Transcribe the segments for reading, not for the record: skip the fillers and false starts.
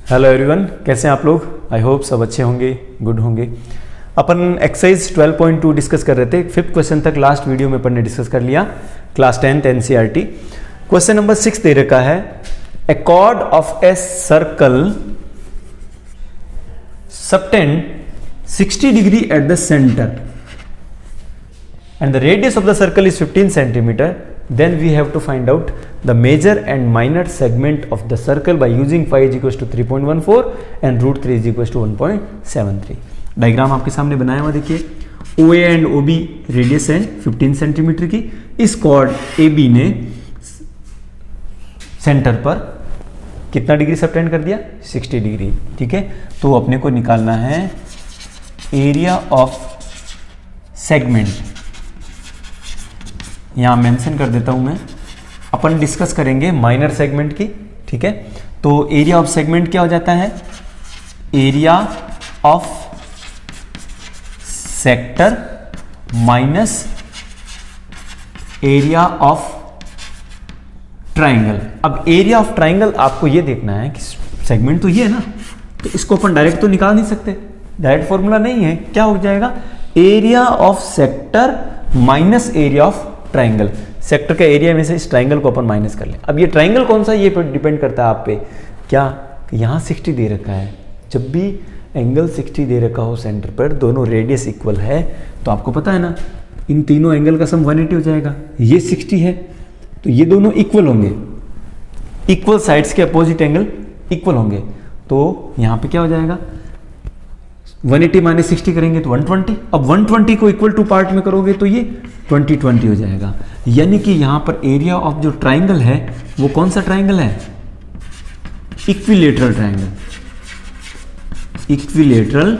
Hello everyone, कैसे हैं आप लोग। आई होप सब अच्छे होंगे, गुड होंगे। अपन एक्सरसाइज 12.2 डिस्कस कर रहे थे। 5th क्वेश्चन तक लास्ट वीडियो में अपन ने डिस्कस कर लिया, class 10th NCERT. Question number 6 दे रखा है, a chord of a circle subtend 60 degree at the centre and the radius of the circle is 15 centimeter, then we have to find out the major and minor segment of the circle by using phi is equals to 3.14 and root 3 is equals to 1.73। Diagram आपके सामने बनाया हुआ देखिए, OA and OB radius है 15 centimetre की। इस cord AB ने centre पर कितना डिग्री सबटेंड कर दिया, 60 डिग्री। ठीक है, तो अपने को निकालना है एरिया ऑफ सेगमेंट। यहां मेंशन कर देता हूं मैं, अपन डिस्कस करेंगे माइनर सेगमेंट की। ठीक है, तो एरिया ऑफ सेगमेंट क्या हो जाता है, area of sector minus area of triangle. अब एरिया ऑफ ट्राइंगल आपको ये देखना है कि सेगमेंट तो ये है ना, तो इसको अपन डायरेक्ट तो निकाल नहीं सकते, डायरेक्ट फॉर्मूला नहीं है। क्या हो जाएगा, area of sector minus area of triangle. Sector का एरिया में से इस ट्राइंगल को अपन माइनस कर लें। अब ये ट्राइंगल कौन सा, ये डिपेंड करता है आप पे। क्या यहाँ 60 दे रखा है, जब भी एंगल 60 दे रखा हो सेंटर पर, दोनों रेडियस इक्वल है, तो आपको पता है ना इन तीनों एंगल का सम 180 हो जाएगा। ये 60 है तो ये दोनों इक्वल होंगे, इक्वल साइड्स के अपोजिट एंगल इक्वल होंगे। तो यहाँ पे क्या हो जाएगा, 180 माइनस 60 करेंगे तो 120। अब 120 को इक्वल टू पार्ट में करोगे तो ये 20 हो जाएगा। यानी कि यहां पर एरिया ऑफ जो ट्राइंगल है वो कौन सा ट्राइंगल है, इक्विलेटरल ट्राइंगल। इक्विलेटरल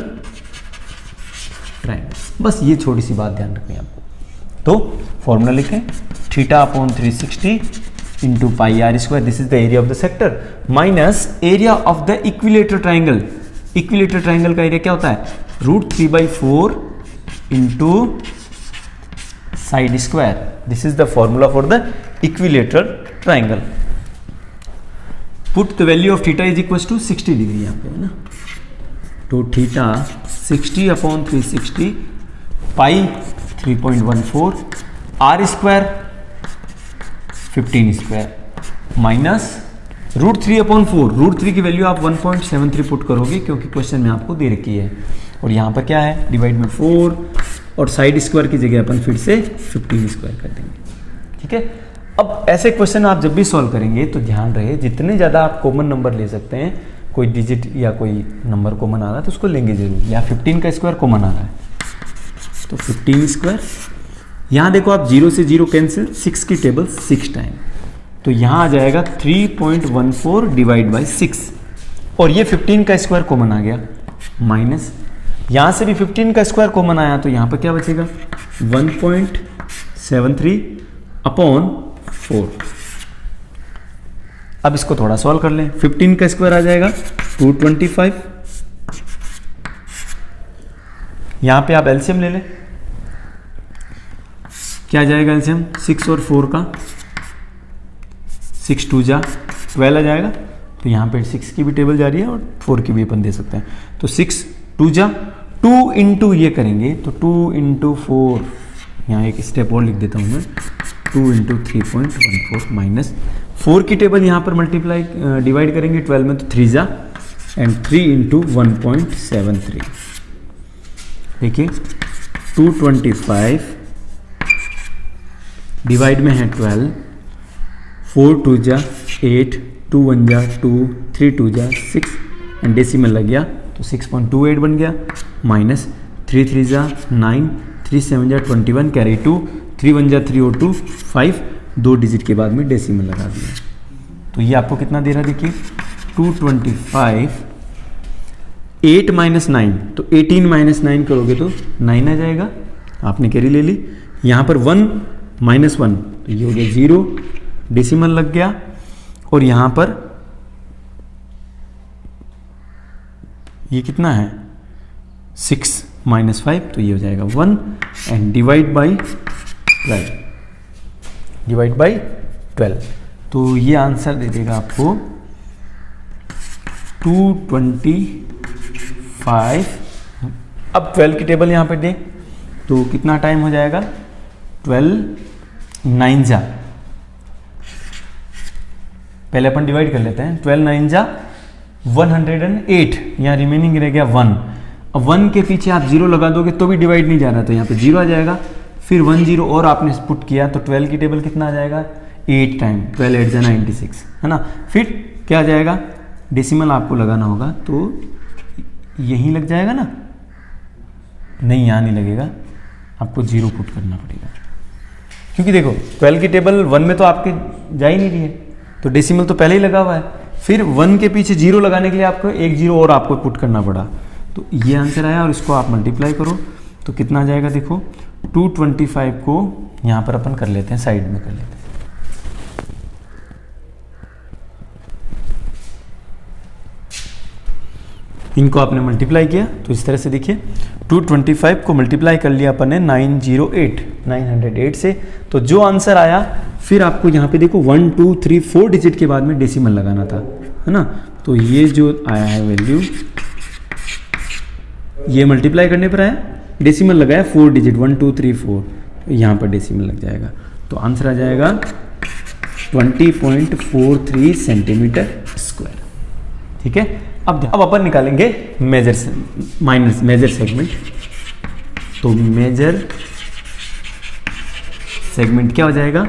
ट्राइंगल, बस ये छोटी सी बात ध्यान रखनी है आपको। तो फॉर्मूला लिखें, theta upon 360 into pi r square, this is the area of the sector, minus area of the equilateral triangle. Equilateral triangle का एरिया क्या होता है, √3/4 into side square. This is the formula for the equilateral triangle. Put the value of theta is equal to 60 degree यहाँ पे है ना, तो theta 60 upon 360 pi 3.14 r square 15 square minus √3/4। √3 की वैल्यू आप 1.73 पुट करोगे क्योंकि क्वेश्चन में आपको दे रखी है। और यहाँ पर क्या है, डिवाइड में 4 और साइड स्क्वायर की जगह अपन फिर से 15 स्क्वायर कर देंगे। ठीक है, अब ऐसे क्वेश्चन आप जब भी सॉल्व करेंगे तो ध्यान रहे, जितने ज़्यादा आप कॉमन नंबर ले सकते हैं, कोई डिजिट या कोई नंबर कॉमन आ रहा है तो उसको लेंगे जरूर। या 15 का स्क्वायर कॉमन आ रहा है तो 15 स्क्वायर। यहाँ देखो आप 0 से 0 कैंसिल, 6 की टेबल 6 टाइम, तो यहाँ आ जाएगा 3.14 डिवाइड बाई 6। और ये 15 का स्क्वायर कॉमन आ गया, माइनस यहाँ से भी 15 का स्क्वायर कॉमन आया, तो यहाँ पर क्या बचेगा 1.73 अपॉन 4। अब इसको थोड़ा सॉल्व कर लें, 15 का स्क्वायर आ जाएगा 225। यहाँ पे आप एलसीएम ले लें, क्या आ जाएगा एलसीएम, 6 और 4 का 6 2 जा 12 आ जाएगा। तो यहाँ पे 6 की भी टेबल जा रही है और 4 की भी अपन दे सकते हैं। तो 6 2 जा 2 इंटू ये करेंगे तो 2 इंटू 4, यहाँ एक स्टेप और लिख देता हूँ मैं, 2 इंटू 3.14 माइनस 4 की टेबल यहाँ पर मल्टीप्लाई डिवाइड करेंगे 12 में तो 3 जा एंड 3 इंटू 1.73। देखिए 225 डिवाइड में है 12, 4 2 जा 8, 2 1 जा 2, 3 2 जा 6 एंड डेसिमल लग गया तो 6.28 बन गया, माइनस 3 3 जा 9, 3 7 जा 21, कैरी 2, 3 1 जा 3 और 2 5, 2 डिजिट के बाद में डेसिमल लगा दिया। तो ये आपको कितना दे रहा है, देखिए 225, 8 माइनस 9, तो 18 माइनस 9 करोगे तो 9 आ जाएगा, आपने कैरी ले ली। यहाँ पर 1 माइनस 1 तो ये हो गया 0, डेसिमल लग गया। और यहाँ पर ये कितना है 6 माइनस 5 तो ये हो जाएगा 1 एंड डिवाइड बाई 12। तो ये आंसर दे देगा आपको 225। अब 12 की टेबल यहाँ पे दें तो कितना टाइम हो जाएगा, 12 9 जा, पहले अपन डिवाइड कर लेते हैं, 12 9 जा 108, यहाँ रिमेनिंग रह गया 1। अब 1 के पीछे आप 0 लगा दोगे तो भी डिवाइड नहीं जा रहा, तो यहाँ पे 0 आ जाएगा, फिर 1 0 और आपने पुट किया तो 12 की टेबल कितना आ जाएगा, 8 टाइम 12 8 जा 96, है ना। फिर क्या आ जाएगा, डेसिमल आपको लगाना होगा तो यहीं लग जाएगा ना, नहीं यहाँ नहीं लगेगा, आपको 0 पुट करना पड़ेगा, क्योंकि देखो 12 की टेबल 1 में तो आपके जा ही नहीं रही है, तो डेसिमल तो पहले ही लगा हुआ है। फिर 1 के पीछे 0 लगाने के लिए आपको एक 0 और आपको पुट करना पड़ा, तो ये आंसर आया। और इसको आप मल्टीप्लाई करो तो कितना आ जाएगा, देखो 225 को यहाँ पर अपन कर लेते हैं, साइड में कर लेते हैं। इनको आपने मल्टीप्लाई किया तो इस तरह से देखिए 225 को मल्टीप्लाई कर लिया अपन ने 908 से, तो जो आंसर आया फिर आपको यहाँ पे देखो 1 2 3 4 डिजिट के बाद में डेसिमल लगाना था, है ना। तो ये जो आया है वैल्यू, ये मल्टीप्लाई करने पर आया, डेसिमल लगाया 4 डिजिट 1 2 3 4, तो यहाँ पर डेसिमल लग जाएगा, तो आंसर आ जाएगा 20.43 सेंटीमीटर स्क्वायर। ठीक है, अब अपन निकालेंगे मेजर सेगमेंट। तो मेजर सेगमेंट क्या हो जाएगा,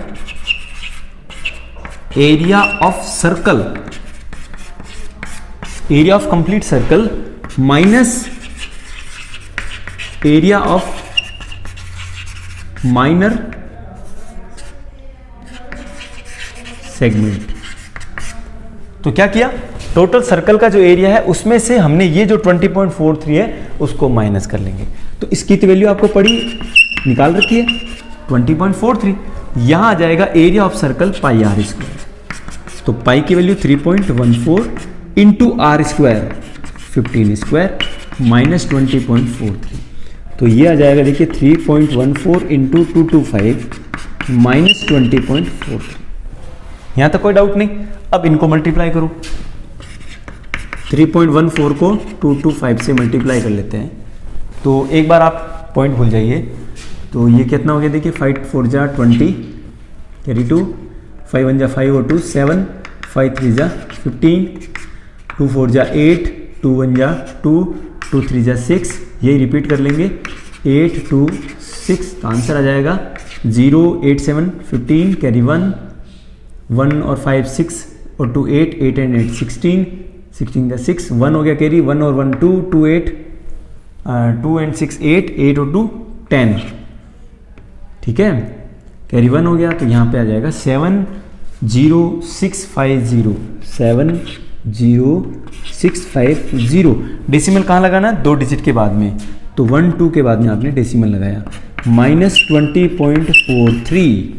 area of circle, area of complete circle minus area of minor segment. तो क्या किया, टोटल सर्कल का जो एरिया है उसमें से हमने ये जो 20.43 है उसको माइनस कर लेंगे, तो इसकी तो वैल्यू आपको पड़ी निकाल रखी है 20.43, यहां आ जाएगा area of circle pi r square, तो पाई की value 3.14 into r square 15 square minus 20.43, तो ये आ जाएगा देखिए 3.14 इंटू 225 माइनस 20.43। यहां तक कोई डाउट नहीं। अब इनको मल्टीप्लाई करो, 3.14 को 225 से मल्टीप्लाई कर लेते हैं, तो एक बार आप पॉइंट भूल जाइए, तो ये कितना हो गया देखिए 5 4 जा 20 कैरी 2, 5 1 जा 5 और 2 7, 5 3 जा 15, 2 4 जा 8, 2 1 जा 2, 2 3 जा 6, यही रिपीट कर लेंगे 8 2 6, तो आंसर आ जाएगा 0 8 7 15 कैरी 1 1 और 5 6 और 2 8 8 एंड 8 16 16 का 6 1 हो गया कैरी 1 और 1 2 2 8 2 एंड 6 8 8 और 2 10, ठीक है, कैरी 1 हो गया, तो यहाँ पे आ जाएगा 70650 70650। डेसिमल कहाँ लगाना, 2 डिजिट के बाद में, तो 1 2 के बाद में आपने डेसिमल लगाया माइनस 20.43।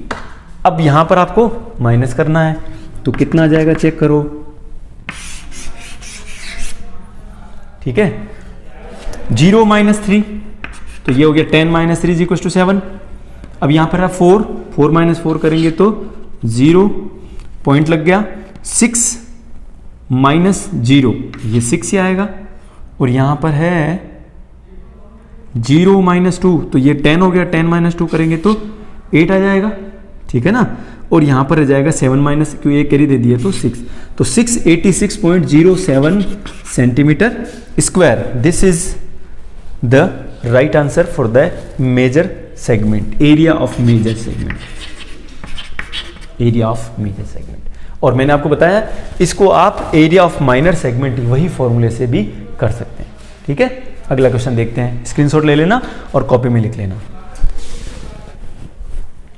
अब यहाँ पर आपको माइनस करना है, तो कितना आ जाएगा चेक करो, ठीक है, 0 माइनस 3, तो ये हो गया 10 माइनस 3 इक्वल टू 7। अब यहां पर 4 माइनस 4 करेंगे तो 0 पॉइंट लग गया, 6 माइनस 0 ये 6 ही आएगा, और यहां पर है 0 माइनस 2, तो ये 10 हो गया, 10 माइनस 2 करेंगे तो 8 आ जाएगा, ठीक है ना। और यहां पर रह जाएगा 7 माइनस, क्यों एक कैरी दे दिए तो 6, तो 686.07 centimetre square. This is the right answer for the major segment, area of major segment, area of major segment. और मैंने आपको बताया इसको आप एरिया ऑफ माइनर सेगमेंट वही फॉर्मूले से भी कर सकते हैं, ठीक है। अगला क्वेश्चन देखते हैं, स्क्रीनशॉट ले लेना और कॉपी में लिख लेना।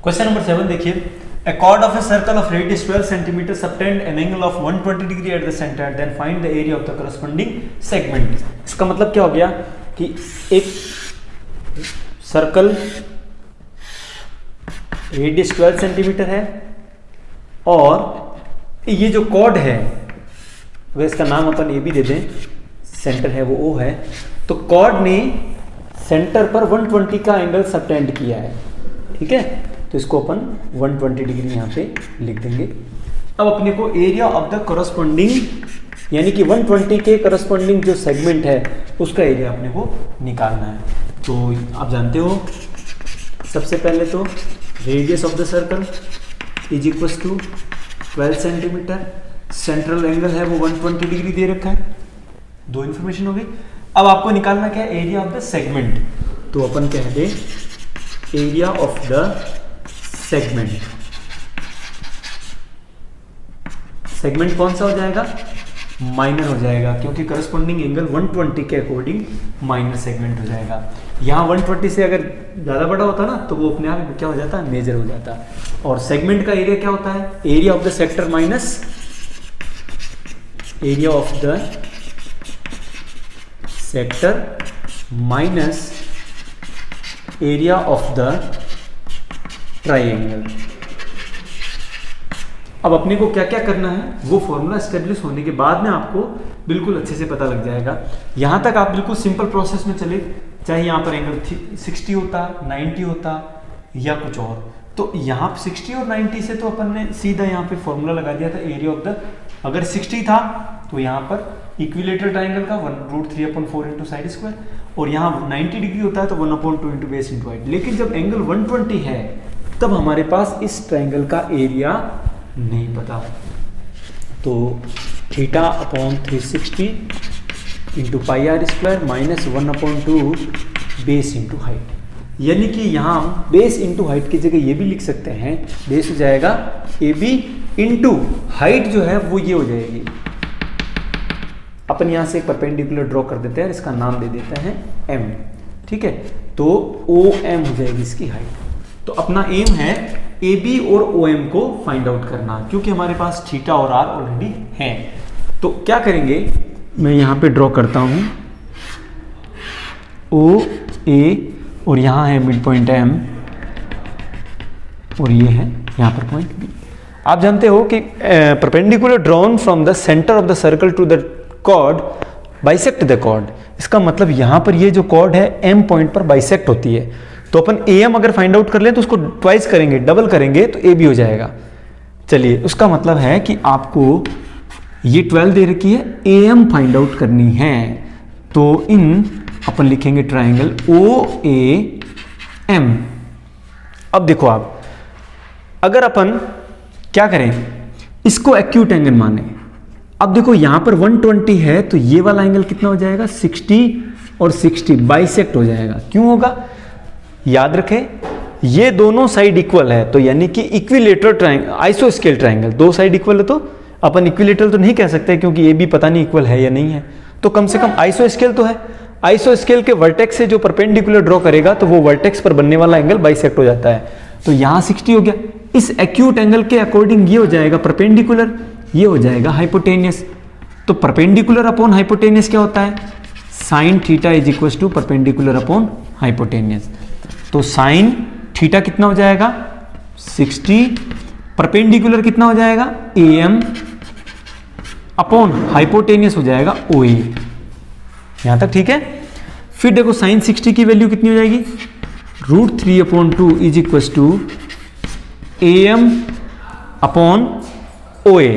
क्वेश्चन नंबर 7 देखिए, a chord of a circle of radius 12 cm subtend an angle of 120 degree at the center, then find the area of the corresponding segment। इसका मतलब क्या हो गया कि एक सर्कल रेडियस 12 सेंटीमीटर है और ये जो कॉर्ड है वह इसका नाम अपन ये भी दे दें, सेंटर है वो O है, तो कॉर्ड ने सेंटर पर 120 का एंगल सबटेंड किया है, ठीक है, तो इसको अपन 120 डिग्री यहाँ पे लिख देंगे। अब अपने को एरिया ऑफ द करस्पॉन्डिंग यानी कि 120 के करस्पॉन्डिंग जो सेगमेंट है उसका एरिया अपने को निकालना है। तो आप जानते हो सबसे पहले तो radius of the circle is equal to 12 centimetre, central angle है वो 120 डिग्री दे रखा है, दो इंफॉर्मेशन हो गई। अब आपको निकालना क्या है, एरिया ऑफ द सेगमेंट। तो अपन कह दे area of the segment. Segment कौन सा हो जाएगा, माइनर हो जाएगा, क्योंकि करस्पॉन्डिंग एंगल 120 के अकॉर्डिंग माइनर सेगमेंट हो जाएगा। यहाँ 120 से अगर ज़्यादा बड़ा होता ना तो वो अपने आप क्या हो जाता है, मेजर हो जाता। और सेगमेंट का एरिया क्या होता है, area of the sector minus area of the sector minus area of the triangle. अब अपने को क्या क्या करना है वो फॉर्मूला एस्टेब्लिश होने के बाद में आपको बिल्कुल अच्छे से पता लग जाएगा। यहाँ तक आप बिल्कुल सिंपल प्रोसेस में चले, चाहे यहाँ पर एंगल 60 होता, 90 होता या कुछ और। तो यहाँ 60 और 90 से तो अपन ने सीधा यहाँ पे फॉर्मूला लगा दिया था एरिया ऑफ द, अगर 60 था तो यहाँ पर इक्विलेटरल ट्राइंगल का 1√3/4 इंटू साइड स्क्वायर, और यहाँ 90 डिग्री होता है तो 1/2 इंटू बेस इंटू हाइट। लेकिन जब एंगल 120 है तब हमारे पास इस ट्राइंगल का एरिया नहीं पता। तो θ/360 into pi r square minus 1/2 base into height, यानी कि यहाँ बेस इंटू हाइट की जगह ये भी लिख सकते हैं, बेस हो जाएगा AB इंटू हाइट जो है वो ये हो जाएगी। अपन यहाँ से एक परपेंडिकुलर ड्रॉ कर देते हैं, इसका नाम दे देते हैं M, ठीक है। तो OM हो जाएगी इसकी हाइट। तो अपना एम है AB और OM को फाइंड आउट करना, क्योंकि हमारे पास थीटा और R ऑलरेडी है। तो क्या करेंगे, मैं यहाँ पे ड्रॉ करता हूँ OA और यहाँ है मिड पॉइंट M और ये है यहाँ पर पॉइंट B। आप जानते हो कि perpendicular drawn from the centre of the circle to the chord bisect the chord. इसका मतलब यहाँ पर ये जो कॉर्ड है M पॉइंट पर बाइसेक्ट होती है। तो अपन AM अगर फाइंड आउट कर लें तो उसको ट्वाइस करेंगे, डबल करेंगे तो AB हो जाएगा। चलिए, उसका मतलब है कि आपको ये 12 दे रखी है, AM फाइंड आउट करनी है। तो इन अपन लिखेंगे ट्राइंगल OAM। अब देखो आप, अगर अपन क्या करें, इसको एक्यूट एंगल माने। अब देखो यहां पर 120 है तो ये वाला एंगल कितना हो जाएगा, 60 और 60 बाइसेक्ट हो जाएगा। क्यों होगा, याद रखें ये दोनों साइड इक्वल है, तो यानी कि इक्विलेटरल ट्राइंगल, आइसोस्केल ट्राइंगल, दो साइड इक्वल है तो अपन इक्विलेटरल तो नहीं कह सकते क्योंकि ये भी पता नहीं इक्वल है या नहीं है, तो कम से कम आइसोस्केल तो है। आइसोस्केल के वर्टेक्स से जो परपेंडिकुलर ड्रॉ करेगा तो वो वर्टेक्स पर बनने वाला एंगल बाइसेक्ट हो जाता है। तो यहाँ 60 हो गया, इस एक्यूट एंगल के अकॉर्डिंग ये हो जाएगा परपेंडिकुलर, ये हो जाएगा हाइपोटेनियस। तो परपेंडिकुलर अपॉन हाइपोटेनियस क्या होता है, sine theta is equal to perpendicular upon hypotenuse. तो साइन थीटा कितना हो जाएगा 60, परपेंडिकुलर कितना हो जाएगा AM अपॉन हाइपोटेनियस हो जाएगा OA। यहां तक ठीक है। फिर देखो साइन 60 की वैल्यू कितनी हो जाएगी, √3/2 is equal to AM upon OA,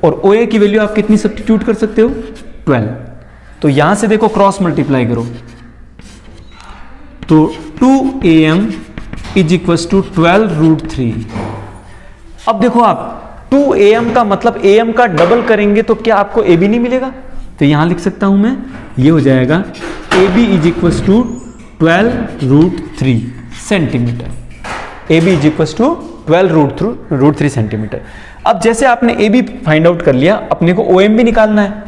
और OA की वैल्यू आप कितनी सब्स्टिट्यूट कर सकते हो, 12। तो यहां से देखो क्रॉस मल्टीप्लाई करो तो 2AM इज इक्वल टू 12√3। अब देखो आप 2AM का मतलब AM का डबल करेंगे तो क्या आपको AB नहीं मिलेगा, तो यहां लिख सकता हूं मैं, ये हो जाएगा AB is equal to 12√3 centimetre. AB is equal to 12√3 centimetre. अब जैसे आपने AB फाइंड आउट कर लिया, अपने को OM भी निकालना है।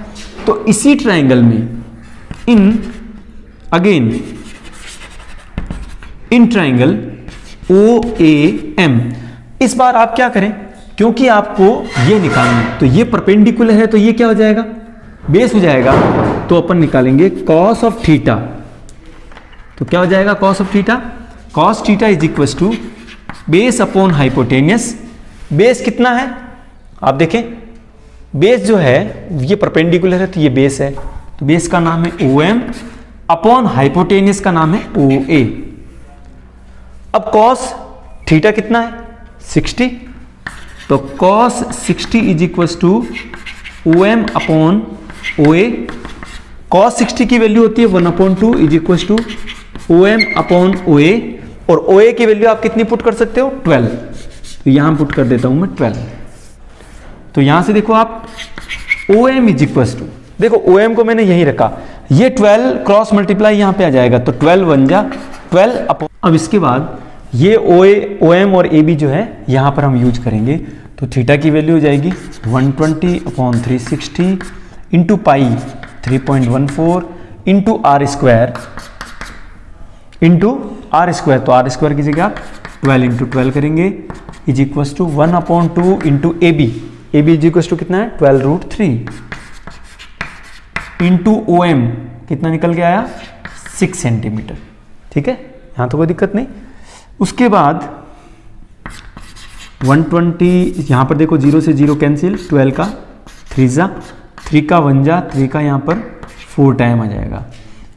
तो इसी ट्राइंगल में इन ट्राइंगल OAM, इस बार आप क्या करें, क्योंकि आपको ये निकालना है, तो ये परपेंडिकुलर है तो ये क्या हो जाएगा, बेस हो जाएगा। तो अपन निकालेंगे cos ऑफ थीटा। तो क्या हो जाएगा cos of theta, cos theta is equal to base upon hypotenuse. Base कितना है आप देखें, बेस जो है ये परपेंडिकुलर है तो ये बेस है, तो बेस का नाम है OM अपॉन हाइपोटेनियस का नाम है OA। अब cos थीटा कितना है 60, तो cos 60 is equal to OM upon OA। cos 60 की वैल्यू होती है 1/2 is equal to OM upon OA, और OA की वैल्यू आप कितनी पुट कर सकते हो 12, तो यहां पुट कर देता हूं मैं 12। तो यहां से देखो आप OM इज इक्वल टू, देखो OM को मैंने यही रखा, ये 12 क्रॉस मल्टीप्लाई यहां पे आ जाएगा, तो 12 1 जा 12 अपॉन, अब इसके बाद ये OM और AB जो है यहां पर हम यूज करेंगे, तो थीटा की वैल्यू हो जाएगी 120 upon 360 into pi 3.14 into r square, तो आर स्क्वायर की जगह 12 इंटू 12 करेंगे is equal to 1/2 into AB is equal to कितना है 12√3 इंटू OM कितना निकल के आया 6 सेंटीमीटर। ठीक है, यहां तो कोई दिक्कत नहीं। उसके बाद 120, यहां पर देखो 0 से 0 कैंसिल, 12 का 3 जा 3 का 1 जा 3 का यहां पर 4 टाइम आ जाएगा,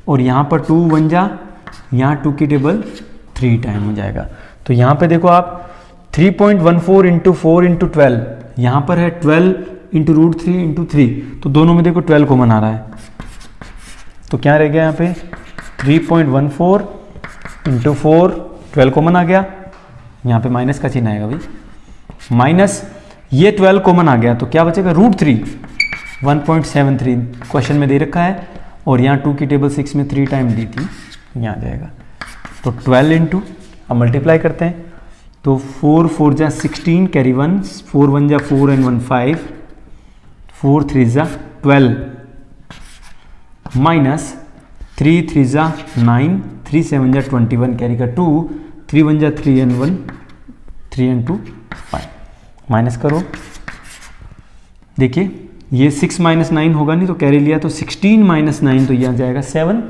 और यहां पर 2 1 जा, यहां 2 की टेबल 3 टाइम हो जाएगा। तो यहां पे देखो आप 3.14 इंटू 4 इंटू 12, यहां पर है 12 इंटू √3 इंटू 3, तो दोनों में देखो 12 कॉमन आ रहा है, तो क्या रह गया यहाँ पे 3.14 इंटू 4, 12 कॉमन आ गया, यहाँ पे माइनस का चिन्ह आएगा भाई, माइनस ये 12 कॉमन आ गया, तो क्या बचेगा √3 1.73 क्वेश्चन में दे रखा है, और यहाँ 2 की टेबल 6 में 3 टाइम दी थी, यहाँ आ जाएगा। तो 12 इंटू, अब मल्टीप्लाई करते हैं, तो 4 4 जा 16 कैरी 1, 4 1 जा 4 एंड 1 5, 4 3 जा 12 माइनस 3 3 जा 9, 3 7 जा 21 कैरी का 2, 3 1 जा 3 एंड 1, 3 एंड 2 5, माइनस करो, देखिए ये 6 माइनस 9 होगा नहीं, तो कैरी लिया, तो 16 माइनस 9, तो ये आ जाएगा 7,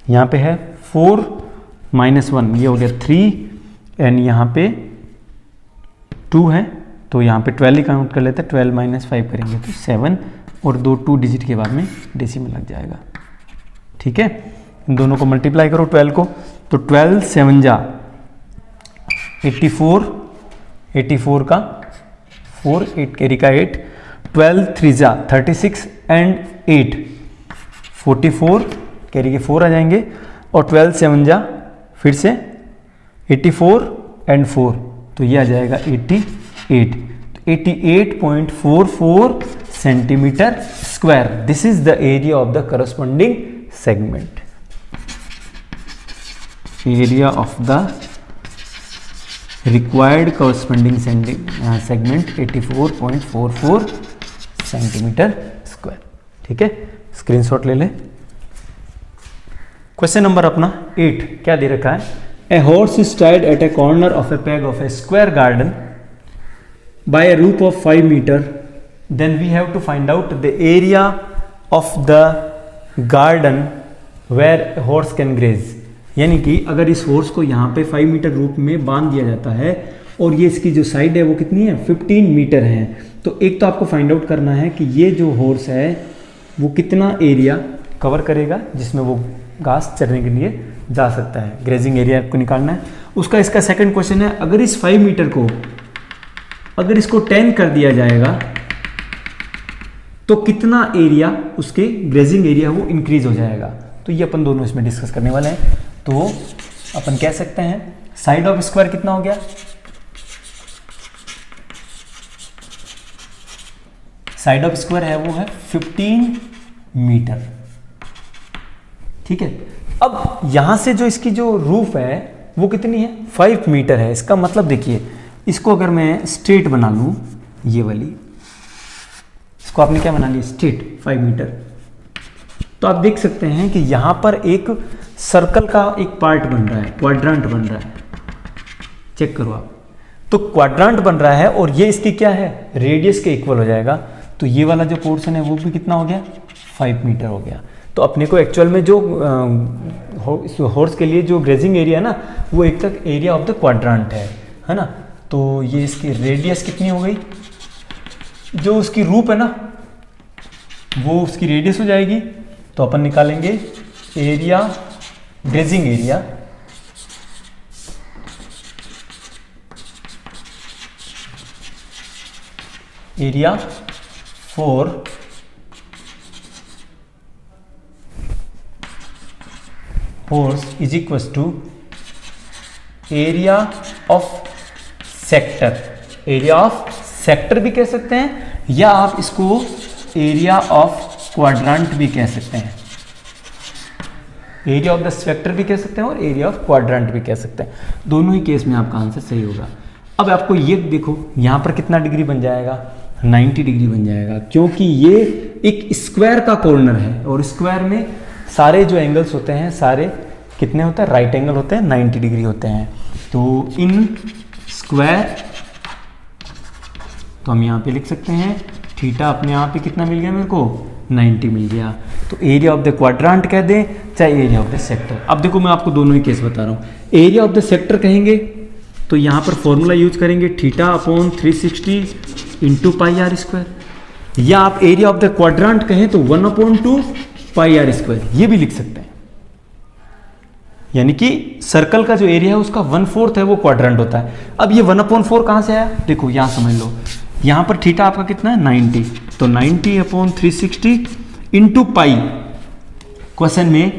यहाँ पे है 4 माइनस 1, ये हो गया 3, एंड यहाँ पे 2 है, तो यहाँ पे 12 ही काउंट कर लेते हैं, 12 माइनस 5 करेंगे तो 7, और 2 डिजिट के बाद में डेसिमल लग जाएगा। ठीक है, इन दोनों को मल्टीप्लाई करो 12 को, तो 12 7 जा 84, 84 का 4, 8 कैरी का 8, 12 3 जा 36 एंड 8 44 कैरी के 4 आ जाएंगे, और 12 7 जा फिर से 84 एंड 4, तो ये आ जाएगा 88, तो 88.44 centimetre square. This is the area of the corresponding segment, area of the required corresponding segment 84.44 centimetre square. ठीक है, स्क्रीनशॉट ले ले। क्वेश्चन नंबर अपना 8 क्या दे रखा है, a horse is tied at a corner of a peg of a square garden by a rope of 5 metre, then we have to find out the area of the garden where horse can graze. यानी कि अगर इस horse को यहाँ पे 5 metre रूप में बांध दिया जाता है, और ये इसकी जो साइड है वो कितनी है 15 मीटर है, तो एक तो आपको फाइंड आउट करना है कि ये जो हॉर्स है वो कितना एरिया कवर करेगा जिसमें वो घास चरने के लिए जा सकता है, ग्रेजिंग एरिया आपको निकालना है उसका। इसका सेकंड क्वेश्चन है, अगर इस 5 मीटर को अगर इसको 10 कर दिया जाएगा तो कितना एरिया उसके ग्रेजिंग एरिया वो इंक्रीज हो जाएगा। तो ये अपन दोनों इसमें डिस्कस करने वाले हैं। तो अपन कह सकते हैं साइड ऑफ स्क्वायर कितना हो गया, साइड ऑफ स्क्वायर है वो है 15 मीटर। ठीक है, अब यहां से जो इसकी जो रूफ है वो कितनी है 5 मीटर है। इसका मतलब देखिए, इसको अगर मैं स्ट्रेट बना लूं, ये वाली इसको आपने क्या बना लिया स्ट्रेट 5 मीटर, तो आप देख सकते हैं कि यहां पर एक सर्कल का एक पार्ट बन रहा है, क्वाड्रेंट बन रहा है। चेक करो आप, तो क्वाड्रेंट बन रहा है और ये इसकी क्या है रेडियस के इक्वल हो जाएगा। तो ये वाला जो पोर्शन है वो भी कितना हो गया 5 मीटर हो गया। तो अपने को एक्चुअल में जो हॉर्स के लिए जो ग्रेजिंग एरिया है ना वो एक तक एरिया ऑफ द क्वाड्रेंट है ना। तो ये इसकी रेडियस कितनी हो गई, जो उसकी रूप है ना वो उसकी रेडियस हो जाएगी। तो अपन निकालेंगे area grazing area area for horse is equal to area of sector. Area of sector भी कह सकते हैं या आप इसको एरिया ऑफ क्वाड्रेंट भी कह सकते हैं। एरिया ऑफ द सेक्टर भी कह सकते हैं और एरिया ऑफ क्वाड्रेंट भी कह सकते हैं। दोनों ही केस में आपका आंसर सही होगा। अब आपको ये देखो यहाँ पर कितना डिग्री बन जाएगा, 90 डिग्री बन जाएगा, क्योंकि ये एक स्क्वायर का कॉर्नर है और स्क्वायर में सारे जो एंगल्स होते हैं सारे कितने होते हैं, राइट एंगल होते हैं, 90 डिग्री होते हैं। तो इन स्क्वायर तो हम यहाँ पे लिख सकते हैं थीटा अपने आप ही कितना मिल गया मेरे को, 90 मिल गया। तो एरिया ऑफ द क्वाड्रेंट कह दें चाहे एरिया ऑफ द सेक्टर। अब देखो मैं आपको दोनों ही केस बता रहा हूँ। एरिया ऑफ द सेक्टर कहेंगे तो यहाँ पर फॉर्मूला यूज करेंगे theta upon 360 into pi r square, या आप एरिया ऑफ द क्वाड्रेंट कहें तो 1/2 पाई आर स्क्वायर, ये भी लिख सकते हैं। यानी कि सर्कल का जो एरिया है उसका 1/4 है वो क्वाड्रेंट होता है। अब ये 1/4 कहां से आया, देखो यहां समझ लो, यहां पर थीटा आपका कितना है 90, तो 90/360 इंटू पाई। क्वेश्चन में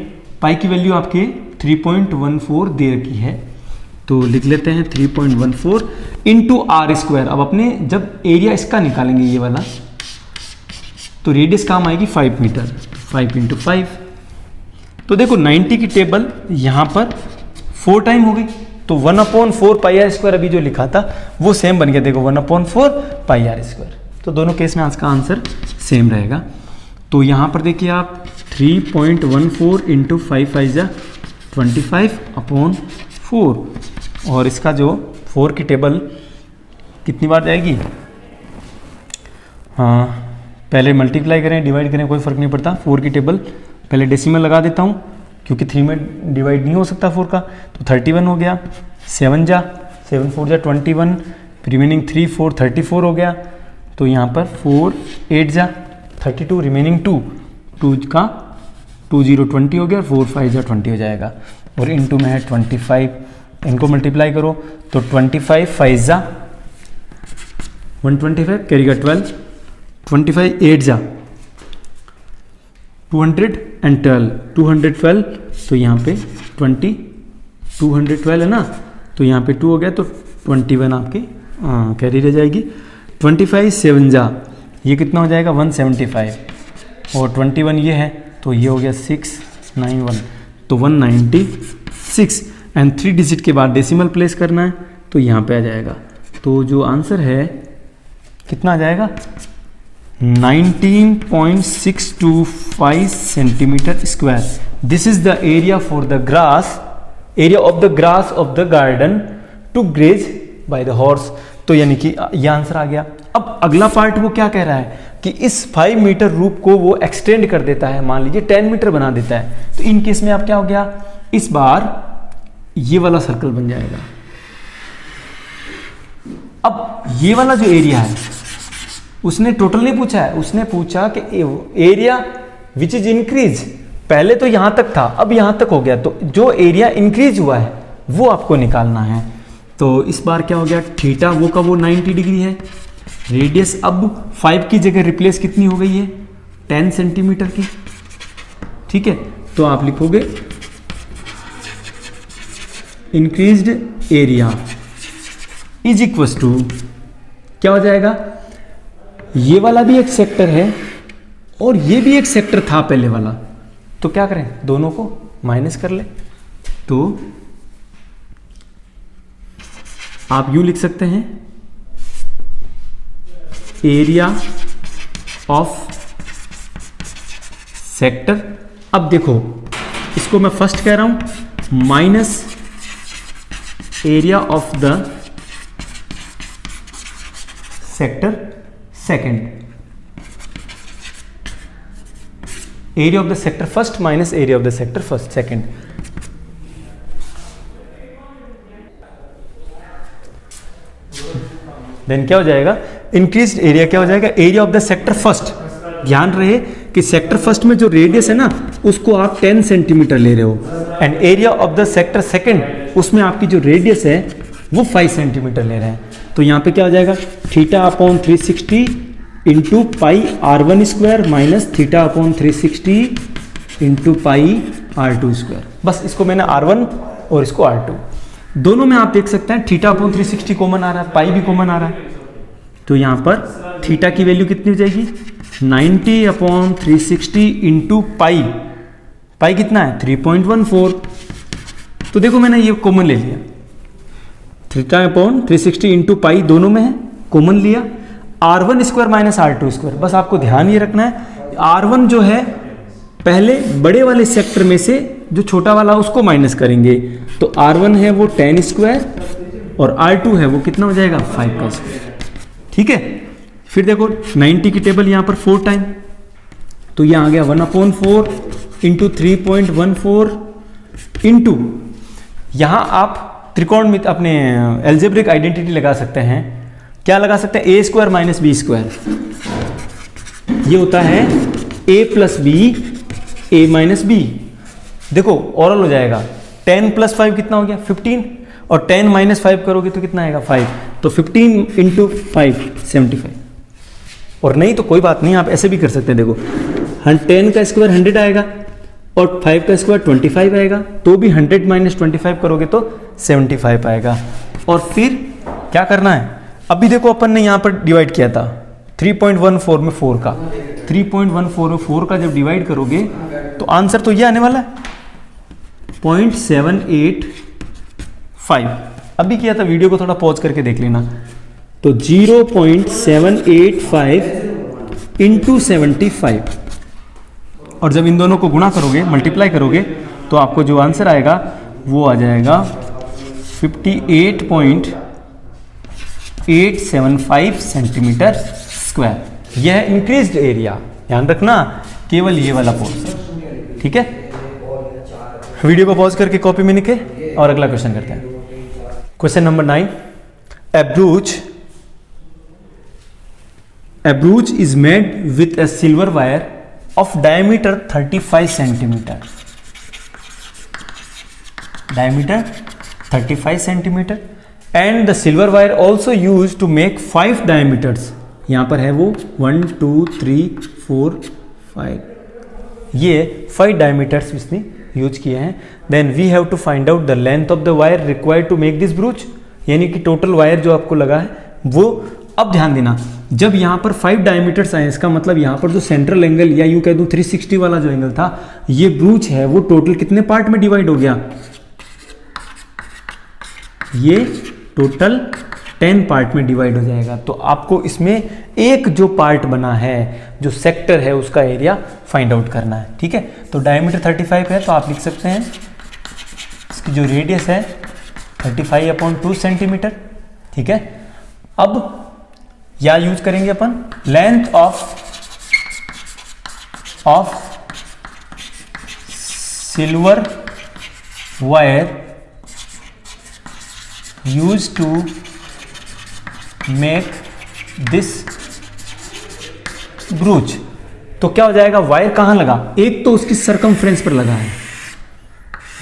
पाई की वैल्यू आपके 3.14 दे रखी है, तो लिख लेते हैं 3.14 इंटू आर स्क्वायर। अब अपने जब एरिया इसका निकालेंगे ये वाला, तो रेडियस काम आएगी 5 मीटर, 5 इंटू 5। तो देखो 90 की टेबल यहाँ पर 4 टाइम हो गई, तो 1/4 पाई आर स्क्वायर अभी जो लिखा था वो सेम बन गया, देखो 1/4 पाई आर स्क्वायर। तो दोनों केस में आज का आंसर सेम रहेगा। तो यहाँ पर देखिए आप 3.14 इंटू 5×5 और इसका जो 4 की टेबल कितनी बार जाएगी, हाँ पहले मल्टीप्लाई करें डिवाइड करें कोई फ़र्क नहीं पड़ता। 4 की टेबल पहले डेसिमल लगा देता हूँ क्योंकि 3 में डिवाइड नहीं हो सकता 4 का, तो 31 हो गया, 7 4 जा 21, रिमेनिंग 3 4 34 हो गया। तो यहाँ पर 4 8 जा 32, रिमेनिंग 2 का 2 0 20 हो गया, 4 5 जा 20 हो जाएगा, और इनटू में है 25, इनको मल्टीप्लाई करो तो 25 5 जा 125 कैरी का 12, 25 8 जा 212, तो यहाँ पे 212 है ना, तो यहाँ पे 2 हो गया, तो 21 आपकी कैरी रह जाएगी। 25 7 जा ये कितना हो जाएगा 175, और 21 ये है तो ये हो गया 691, तो 196, एंड 3 डिजिट के बाद डेसिमल प्लेस करना है तो यहाँ पे आ जाएगा। तो जो आंसर है कितना आ जाएगा 19.625 centimetre square. This is the area for the grass, area of the grass of the garden to graze by the horse. तो यानी कि यह आंसर आ गया। अब अगला पार्ट वो क्या कह रहा है कि इस 5 मीटर रूप को वो एक्सटेंड कर देता है, मान लीजिए 10 मीटर बना देता है। तो इन केस में आप क्या हो गया, इस बार ये वाला सर्कल बन जाएगा। अब ये वाला जो एरिया है उसने टोटल नहीं पूछा है, उसने पूछा कि एरिया विच इज इंक्रीज, पहले तो यहां तक था अब यहां तक हो गया, तो जो एरिया इंक्रीज हुआ है वो आपको निकालना है। तो इस बार क्या हो गया, थीटा वो का वो 90 डिग्री है, रेडियस अब 5 की जगह रिप्लेस कितनी हो गई है 10 सेंटीमीटर की, ठीक है। तो आप लिखोगे increased area is equal to क्या हो जाएगा, ये वाला भी एक सेक्टर है और ये भी एक सेक्टर था पहले वाला, तो क्या करें दोनों को माइनस कर ले। तो आप यूं लिख सकते हैं एरिया ऑफ सेक्टर। अब देखो इसको मैं फर्स्ट कह रहा हूं minus area of the sector second, area of the sector first minus area of the sector first second. Then क्या हो जाएगा, इंक्रीज्ड एरिया क्या हो जाएगा, area of the sector first. ध्यान रहे कि सेक्टर फर्स्ट में जो रेडियस है ना उसको आप 10 सेंटीमीटर ले रहे हो, and area of the sector second उसमें आपकी जो रेडियस है वो 5 सेंटीमीटर ले रहे हैं। तो यहाँ पे क्या हो जाएगा थीटा अपॉन 360 इंटू पाई R1² minus theta upon 360 into पाई R2²। बस इसको मैंने R1 और इसको R2, दोनों में आप देख सकते हैं थीटा अपॉन 360 कॉमन आ रहा है, पाई भी कॉमन आ रहा है, तो यहाँ पर थीटा की वैल्यू कितनी हो जाएगी 90 अपॉन 360 इंटू पाई, पाई कितना है 3.14। तो देखो मैंने ये कॉमन ले लिया, थीटा अपॉन 360 इंटू पाई दोनों में है, कॉमन लिया, R1² माइनस R2²। बस आपको ध्यान ये रखना है R1 जो है पहले बड़े वाले सेक्टर में से जो छोटा वाला उसको माइनस करेंगे, तो R1 है वो 10² और R2 है वो कितना हो जाएगा 5²। ठीक है, फिर देखो 90 की टेबल यहाँ पर 4 टाइम, तो यहाँ आ गया 1/4 इंटू 3.14 इंटू, यहाँ आप त्रिकोण में अपने एल्जेब्रिक आइडेंटिटी लगा सकते हैं। क्या लगा सकते हैं, A² माइनस B², ये होता है A plus B A minus B. देखो ओरल हो जाएगा, 10 + 5 कितना हो गया 15, और 10 - 5 करोगे तो कितना आएगा 5, तो 15 इंटू 5 75। और नहीं तो कोई बात नहीं, आप ऐसे भी कर सकते हैं, देखो 10 का स्क्वायर 100 आएगा और 5 का स्क्वायर 25 आएगा, तो भी 100 - 25 करोगे तो 75 आएगा। और फिर क्या करना है, अभी देखो अपन ने यहाँ पर डिवाइड किया था 3.14 में 4 का, 3.14 में 4 का जब डिवाइड करोगे तो आंसर तो ये आने वाला है 0.785। अभी किया था, वीडियो को थोड़ा पॉज करके देख लेना, तो 0.785 इंटू 75, और जब इन दोनों को गुणा करोगे, मल्टीप्लाई करोगे, तो आपको जो आंसर आएगा वो आ जाएगा 58.875 सेंटीमीटर स्क्वायर। यह है इंक्रीज्ड एरिया, ध्यान रखना केवल ये वाला पोर्शन। ठीक है, वीडियो को पॉज करके कॉपी में लिखे और अगला क्वेश्चन करते हैं। Question number 9, A brooch is made with a silver wire of diameter 35 centimeter. Diameter 35 centimeter, and the silver wire also used to make 5 diameters. यहाँ पर है वो 1 2 3 4 5, ये 5 diameters इसने यूज किए हैं। Then we have to find out the length of the wire required to make this brooch, यानी कि टोटल वायर जो आपको लगा है वो। अब ध्यान देना, जब यहाँ पर 5 डायमीटर्स आए, इसका मतलब यहाँ पर जो सेंट्रल एंगल या यूं कह दूं 360 वाला जो एंगल था, ये ब्रूच है वो टोटल कितने पार्ट में डिवाइड हो गया, ये टोटल 10 पार्ट में डिवाइड हो जाएगा। तो आपको इसमें एक जो पार्ट बना है, जो सेक्टर है, उसका एरिया फाइंड आउट करना है। ठीक है, तो डायमीटर 35 है, तो आप लिख सकते हैं इसकी जो रेडियस है 35/2 सेंटीमीटर। ठीक है, अब या यूज करेंगे अपन length of silver wire use to make this brooch. तो क्या हो जाएगा, वायर कहां लगा, एक तो उसकी सरकमफ्रेंस पर लगा है,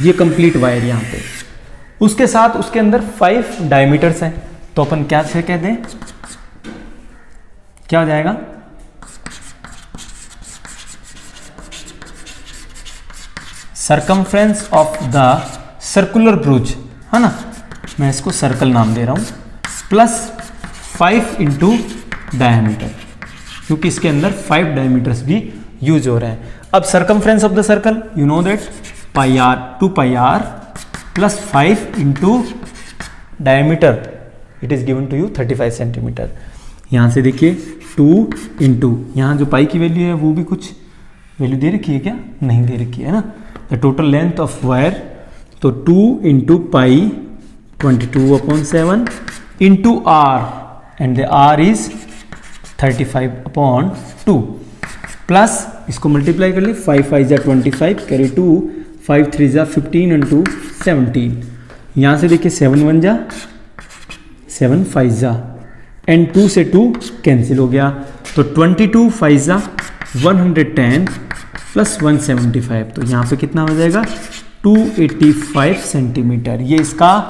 ये कंप्लीट वायर यहां पे, उसके साथ उसके अंदर 5 डायमीटर्स हैं, तो अपन क्या से कह दें, क्या हो जाएगा, सरकमफ्रेंस ऑफ द सर्कुलर ब्रूच, है ना, मैं इसको सर्कल नाम दे रहा हूं, प्लस 5 इंटू डायमीटर, क्योंकि इसके अंदर 5 डायमीटर्स भी यूज हो रहे हैं। अब circumference of the circle, you know that pi r, 2 pi r plus 5 into diameter, it is given to you 35 centimetre. यहाँ से देखिए 2 इंटू, यहाँ जो पाई की वैल्यू है वो भी कुछ वैल्यू दे रखी है क्या, नहीं दे रखी है ना, the total length of wire, तो 2 into pi 22/7 into r, and the r is 35/2 plus इसको मल्टीप्लाई कर ले, 5 5 जा 25 कैरी 2, 5 3 जा 15 इंटू 17, यहाँ से देखिए 7 1 जा 7 5 जा, एंड 2 से 2 कैंसिल हो गया, तो 22 5 जा 110 प्लस 175, तो यहाँ पे कितना हो जाएगा 285 सेंटीमीटर। ये इसका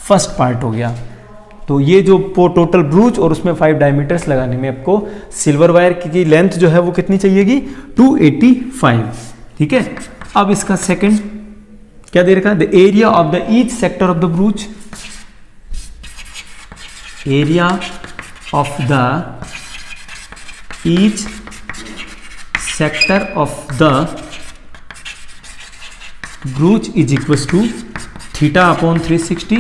फर्स्ट पार्ट हो गया। तो ये जो टोटल ब्रूच और उसमें 5 डायमीटर्स लगाने में आपको सिल्वर वायर की लेंथ जो है वो कितनी चाहिएगी, 285। ठीक है, अब इसका सेकंड क्या दे रखा है, the area of the each sector of the brooch, area of the each sector of the brooch is equal to theta upon 360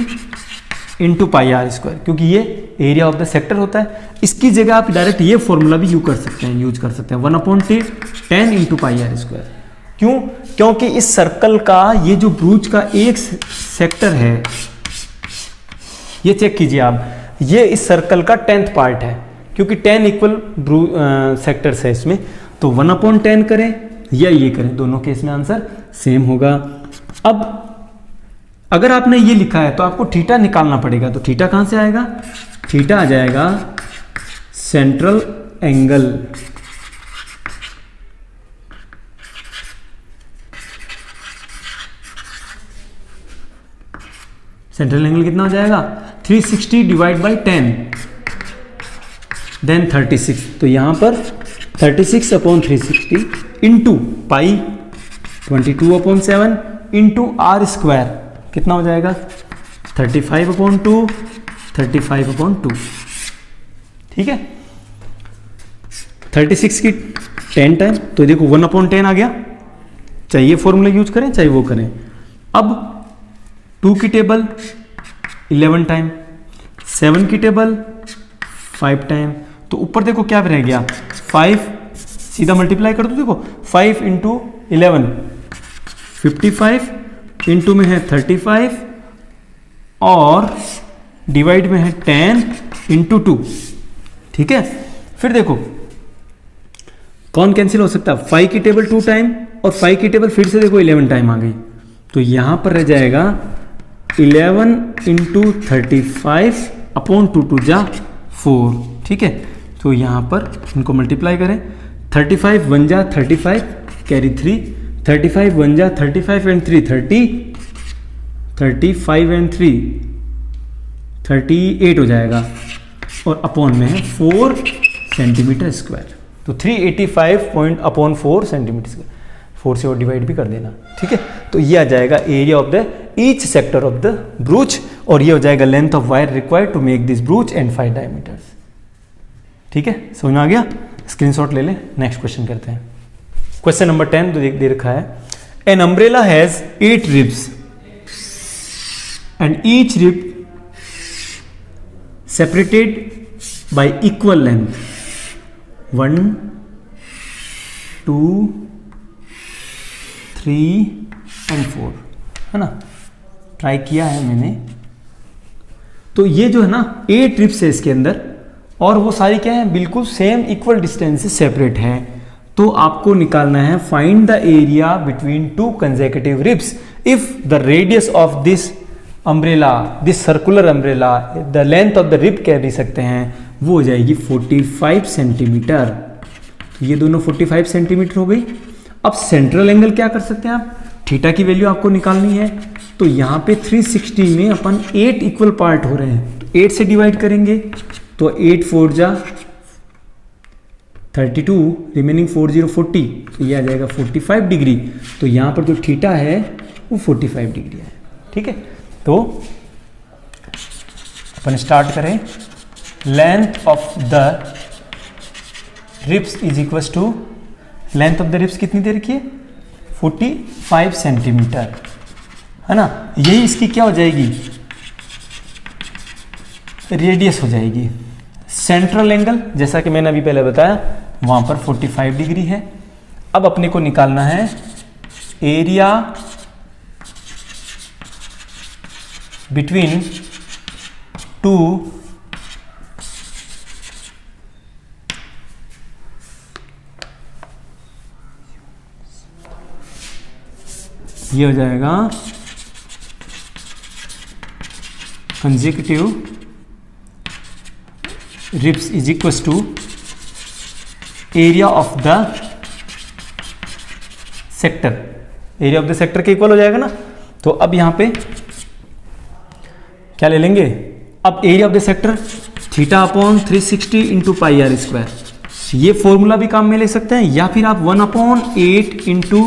into pi r square, क्योंकि ये एरिया ऑफ द सेक्टर होता है। इसकी जगह आप डायरेक्ट ये formula भी use कर सकते हैं 1/10 इंटू पाई आर स्क्वायर। क्यों? क्योंकि इस सर्कल का ये जो ब्रूच का एक सेक्टर है, ये चेक कीजिए आप, ये इस सर्कल का 10th पार्ट है, क्योंकि 10 इक्वल सेक्टर्स है इसमें, तो 1/10 करें या ये करें, दोनों केस में आंसर सेम होगा। अब अगर आपने ये लिखा है तो आपको थीटा निकालना पड़ेगा, तो थीटा कहां से आएगा, थीटा आ जाएगा सेंट्रल एंगल, सेंट्रल एंगल कितना हो जाएगा 360 डिवाइड बाई 10 देन 36, तो यहां पर 36/360 into pi 22/7 into r square कितना हो जाएगा 35/2 35/2। ठीक है, 36 की 10 टाइम, तो देखो 1/10 आ गया, चाहे ये फॉर्मूला यूज करें चाहे वो करें। अब 2 की टेबल 11 टाइम, 7 की टेबल 5 टाइम, तो ऊपर देखो क्या रह गया 5, सीधा मल्टीप्लाई कर दो, देखो 5 इंटू 11 55, इंटू में है 35 और डिवाइड में है 10 इंटू 2। ठीक है, फिर देखो कौन कैंसिल हो सकता है, 5 की टेबल 2 टाइम और 5 की टेबल फिर से देखो 11 टाइम आ गई, तो यहां पर रह जाएगा 11 इंटू 35/2 2 जा 4। ठीक है, तो यहां पर इनको मल्टीप्लाई करें, 35 1 जा 35 कैरी 3, 35 1 जा 35 एंड 3 30, 35 एंड 3 38 हो जाएगा, और अपॉन में है 4 सेंटीमीटर स्क्वायर, तो 385/4 सेंटीमीटर स्क्वायर, 4 से और डिवाइड भी कर देना। ठीक है, तो ये आ जाएगा area of the each sector of the brooch, और ये हो जाएगा length of wire required to make this brooch and 5 diameters. ठीक है, समझ में आ गया, स्क्रीनशॉट ले लें। नेक्स्ट क्वेश्चन करते हैं, क्वेश्चन नंबर 10 दे रखा है, an umbrella has 8 ribs and each rib separated by equal length 1 2 3 and 4, है ना, ट्राई किया है मैंने। तो ये जो है ना 8 ट्रिप्स है इसके अंदर, और वो सारी क्या है बिल्कुल सेम इक्वल डिस्टेंस से सेपरेट है, तो आपको निकालना है find the area between 2 consecutive ribs if the radius of this umbrella, this circular umbrella, the length of the rib कह भी सकते हैं, वो हो जाएगी 45 सेंटीमीटर। तो ये दोनों 45 सेंटीमीटर हो गई। अब सेंट्रल एंगल क्या कर सकते हैं आप, थीटा की वैल्यू आपको निकालनी है, तो यहाँ पे 360 में अपन 8 इक्वल पार्ट हो रहे हैं, तो 8 से डिवाइड करेंगे, तो 8 4 जा 32, रिमेनिंग 40 40, तो ये आ जाएगा 45 डिग्री। तो यहाँ पर जो थीटा है वो 45 डिग्री है। ठीक है, तो अपन स्टार्ट करें, length of the ribs is equal to, length of the ribs कितनी दे रखी है 45 सेंटीमीटर, है ना, यही इसकी क्या हो जाएगी रेडियस हो जाएगी। सेंट्रल एंगल जैसा कि मैंने अभी पहले बताया वहां पर 45 डिग्री है। अब अपने को निकालना है एरिया बिटवीन 2 ये हो जाएगा consecutive ribs is equal to area of the sector, area of the sector के इक्वल हो जाएगा ना। तो अब यहां पे क्या ले लेंगे अब area of the sector theta upon 360 into pi r square, ये फॉर्मूला भी काम में ले सकते हैं, या फिर आप 1/8 इंटू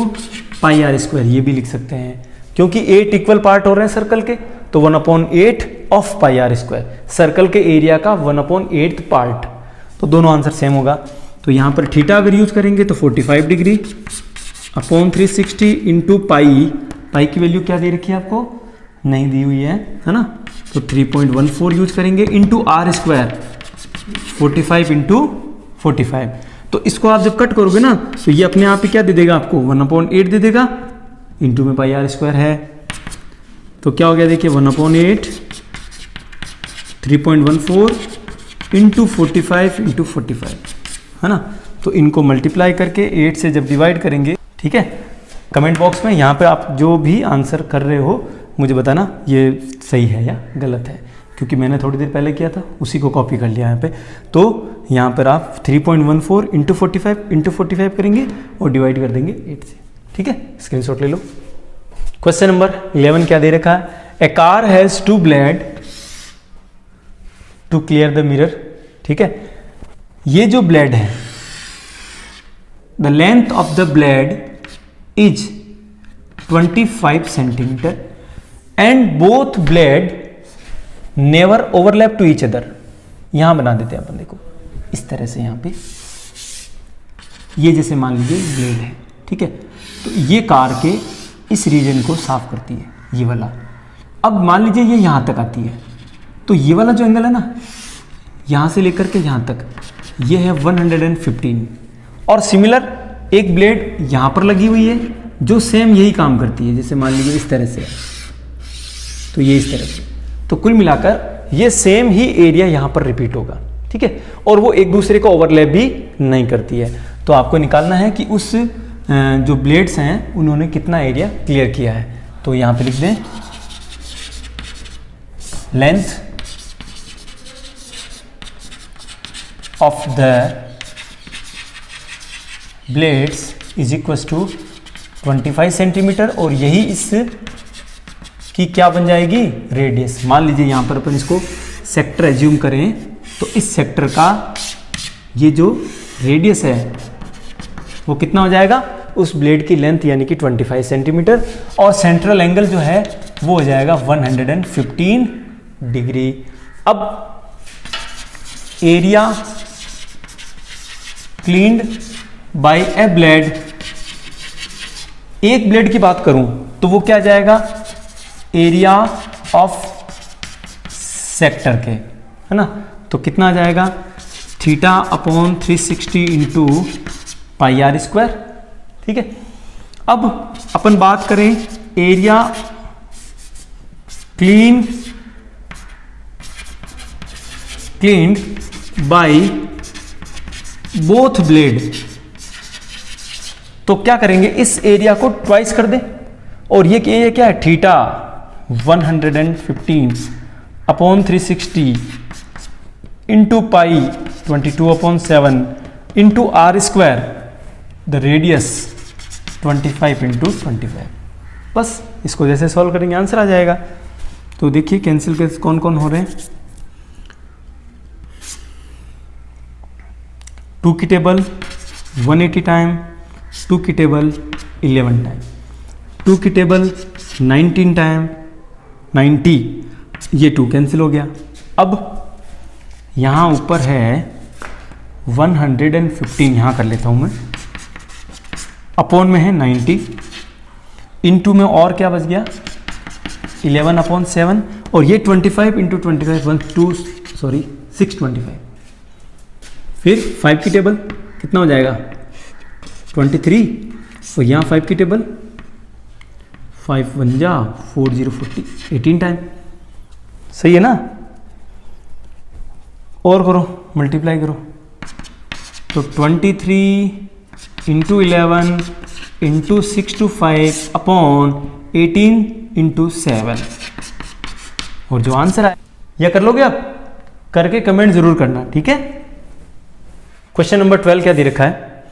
पाई आर स्क्वायर ये भी लिख सकते हैं, क्योंकि 8 इक्वल पार्ट हो रहे हैं सर्कल के, तो 1/8 of pi r square, circle के एरिया का 1/8 पार्ट, तो दोनों आंसर सेम होगा। तो यहाँ पर थीटा अगर यूज करेंगे तो 45 डिग्री अपॉन 360 इंटू पाई की वैल्यू क्या दे रखी है आपको, नहीं दी हुई है ना, तो 3.14 यूज करेंगे इंटू आर स्क्वायर 45 इंटू 45। तो इसको आप जब कट करोगे ना तो ये अपने आप ही क्या दे देगा आपको 1/8 दे देगा, इंटू में पाई आर स्क्वायर है, तो क्या हो गया देखिए 1/8 3.14 इंटू 45 इंटू 45 है ना। तो इनको मल्टीप्लाई करके 8 से जब डिवाइड करेंगे, ठीक है, कमेंट बॉक्स में यहाँ पे आप जो भी आंसर कर रहे हो मुझे बताना ये सही है या गलत है, क्योंकि मैंने थोड़ी देर पहले किया था उसी को कॉपी कर लिया यहाँ पे। तो यहाँ पर आप 3.14 इंटू 45 करेंगे और डिवाइड कर देंगे 8 से, ठीक है, स्क्रीनशॉट ले लो। क्वेश्चन नंबर 11 क्या दे रखा है, a car has 2 blade to clear the mirror, ठीक है, ये जो ब्लेड है the length of the blade is 25 centimetre and both blade never overlap to each other. यहां बना देते हैं अपन, देखो इस तरह से, यहां पे ये जैसे मान लीजिए ब्लेड है, ठीक है, तो ये कार के इस रीजन को साफ करती है ये वाला। अब मान लीजिए ये यहां तक आती है, तो ये वाला जो एंगल है ना यहां से लेकर के यहां तक ये है 115, और सिमिलर एक ब्लेड यहां पर लगी हुई है जो सेम यही काम करती है, जैसे मान लीजिए इस तरह से, तो ये इस तरह से, तो कुल मिलाकर ये सेम ही एरिया यहां पर रिपीट होगा, ठीक है, और वो एक दूसरे को ओवरलैप भी नहीं करती है। तो आपको निकालना है कि उस जो ब्लेड्स हैं उन्होंने कितना एरिया क्लियर किया है। तो यहां पे लिख दें length of the blades is equal to 25 centimetre, और यही इस की क्या बन जाएगी रेडियस। मान लीजिए यहां पर अपन इसको सेक्टर एज्यूम करें, तो इस सेक्टर का ये जो रेडियस है वो कितना हो जाएगा, उस ब्लेड की लेंथ यानी कि 25 सेंटीमीटर, और सेंट्रल एंगल जो है वो हो जाएगा 115 डिग्री। अब एरिया क्लीन्ड बाय ए ब्लेड, एक ब्लेड की बात करूं तो वो क्या जाएगा, एरिया ऑफ सेक्टर के, है ना, तो कितना आ जाएगा theta upon 360 into pi r square, ठीक है। अब अपन बात करें area cleaned by both blade, तो क्या करेंगे इस एरिया को ट्वाइस कर दें, और ये एरिया क्या है theta 115 upon 360 into pi 22/7 into r square, the radius 25 into 25। बस इसको जैसे सॉल्व करेंगे आंसर आ जाएगा। तो देखिए कैंसिल के कौन कौन हो रहे हैं, 2 की टेबल 180 टाइम, 2 की टेबल 11 टाइम, 2 की टेबल 19 टाइम 90, ये 2 कैंसिल हो गया। अब यहाँ ऊपर है 115, यहाँ कर लेता हूँ मैं, अपॉन में है 90, इनटू में और क्या बच गया 11/7, और ये 25 इंटू 25 625। फिर 5 की टेबल कितना हो जाएगा 23, और यहाँ 5 की टेबल 5 1 जा 4040 18 टाइम, सही है ना। और करो मल्टीप्लाई करो, तो 23 इंटू 11 इंटू 625 अपॉन 18 इंटू 7, और जो आंसर आया यह कर लोगे आप, करके कमेंट जरूर करना, ठीक है। क्वेश्चन नंबर 12 क्या दे रखा है,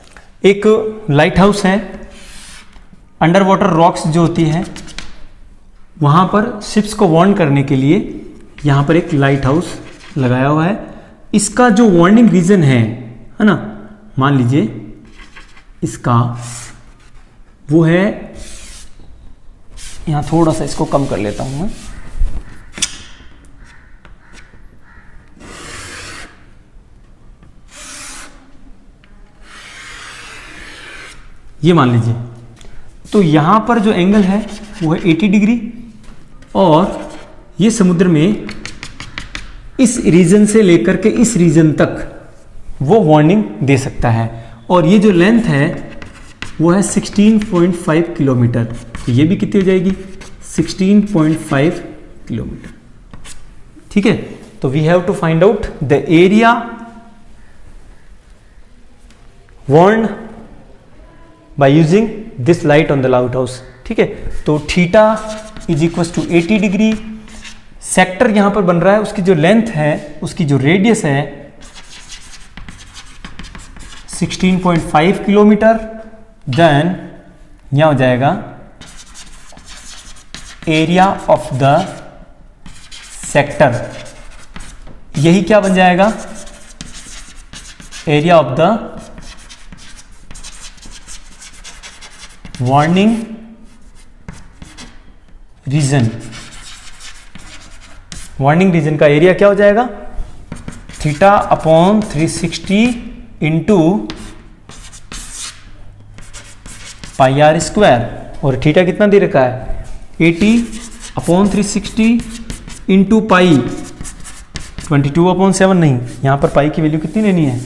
एक लाइट हाउस है, अंडर वाटर रॉक्स जो होती है वहां पर शिप्स को वार्न करने के लिए यहाँ पर एक लाइट हाउस लगाया हुआ है। इसका जो वार्निंग रीजन है ना, मान लीजिए इसका वो है, यहाँ थोड़ा सा इसको कम कर लेता हूँ मैं, ये मान लीजिए। तो यहाँ पर जो एंगल है वो है 80 डिग्री, और ये समुद्र में इस रीजन से लेकर के इस रीजन तक वो वार्निंग दे सकता है। और ये जो लेंथ है वो है 16.5 किलोमीटर। तो ये भी कितनी हो जाएगी, 16.5 किलोमीटर। ठीक है, तो we have to find out the area warned by using this light on the lighthouse. ठीक है, तो theta is equal to 80 degree. Sector यहां पर बन रहा है, उसकी जो लेंथ है, उसकी जो रेडियस है 16.5 किलोमीटर। देन यहां हो जाएगा एरिया ऑफ द सेक्टर, यही क्या बन जाएगा, area of the warning region. Warning region का एरिया क्या हो जाएगा, theta upon 360 into pi r square. और थीटा कितना दे रखा है, 80 अपॉन 360 इंटू पाई 22/7 नहीं, यहां पर पाई की वैल्यू कितनी लेनी है,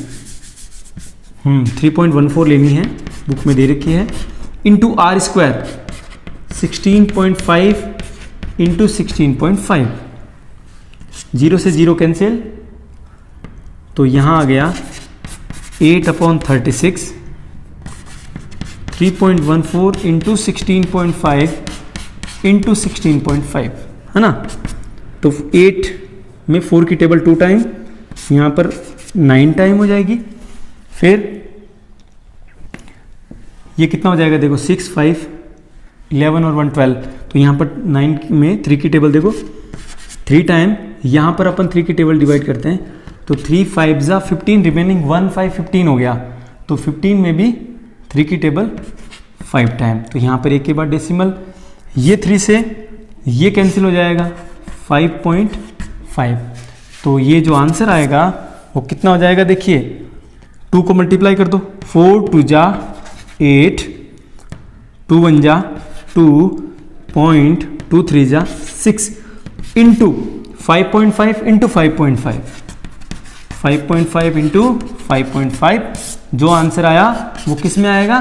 3.14 लेनी है, बुक में दे रखी है, इंटू आर स्क्वायर 16.5 इंटू 16.5, 0 से 0 कैंसिल, तो यहां आ गया 8/36, 3.14 इंटू 16.5 इंटू 16.5 है ना। तो 8 में 4 की टेबल 2 टाइम, यहाँ पर 9 टाइम हो जाएगी। फिर ये कितना हो जाएगा, देखो 6, 5, 11 और 1 12। तो यहाँ पर 9 में 3 की टेबल देखो 3 टाइम, यहाँ पर अपन 3 की टेबल डिवाइड करते हैं, तो 3 5 जा 15, रिमेनिंग 1 5 15 हो गया। तो 15 में भी 3 की टेबल 5 टाइम, तो यहाँ पर एक के बाद डेसिमल, ये 3 से ये कैंसिल हो जाएगा 5.5। तो ये जो आंसर आएगा वो कितना हो जाएगा, देखिए 2 को मल्टीप्लाई कर दो, 4 2 जा 8, 2 1 जा 2.23 जा 6 इंटू 5.5 इंटू 5.5, 5.5 इंटू 5.5, जो आंसर आया वो किस में आएगा,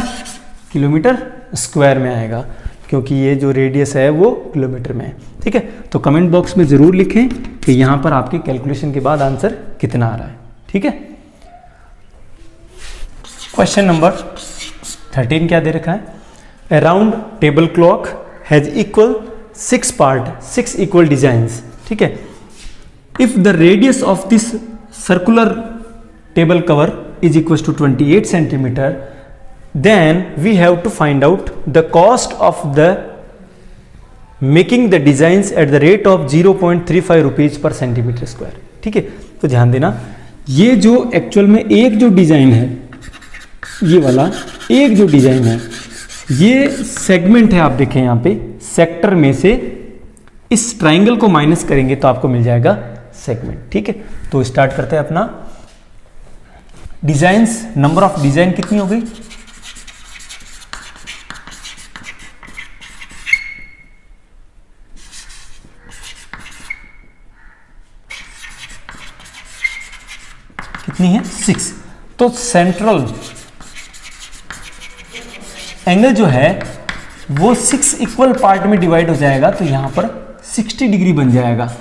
किलोमीटर स्क्वायर में आएगा, क्योंकि ये जो रेडियस है वो किलोमीटर में है। ठीक है, तो कमेंट बॉक्स में ज़रूर लिखें कि यहाँ पर आपके कैलकुलेशन के बाद आंसर कितना आ रहा है। ठीक है, क्वेश्चन नंबर 13 क्या दे रखा है, a round table clock has equal 6 part, 6 equal designs. ठीक है, if the radius of this circular table cover is equals to 28 centimeter, then we have to find out the cost of the making the designs at the rate of 0.35 rupees per centimeter square। ठीक है, तो ध्यान देना, ये जो actual में एक जो डिजाइन है, ये वाला एक जो डिजाइन है, ये सेगमेंट है, आप देखें यहाँ पे सेक्टर में से इस ट्राइंगल को माइनस करेंगे तो आपको मिल जाएगा सेगमेंट। ठीक है, तो स्टार्ट करते हैं अपना डिजाइन्स। नंबर ऑफ डिजाइन कितनी हो गई, कितनी है, 6। तो सेंट्रल एंगल जो है वो 6 इक्वल पार्ट में डिवाइड हो जाएगा, तो यहां पर 60 डिग्री बन जाएगा,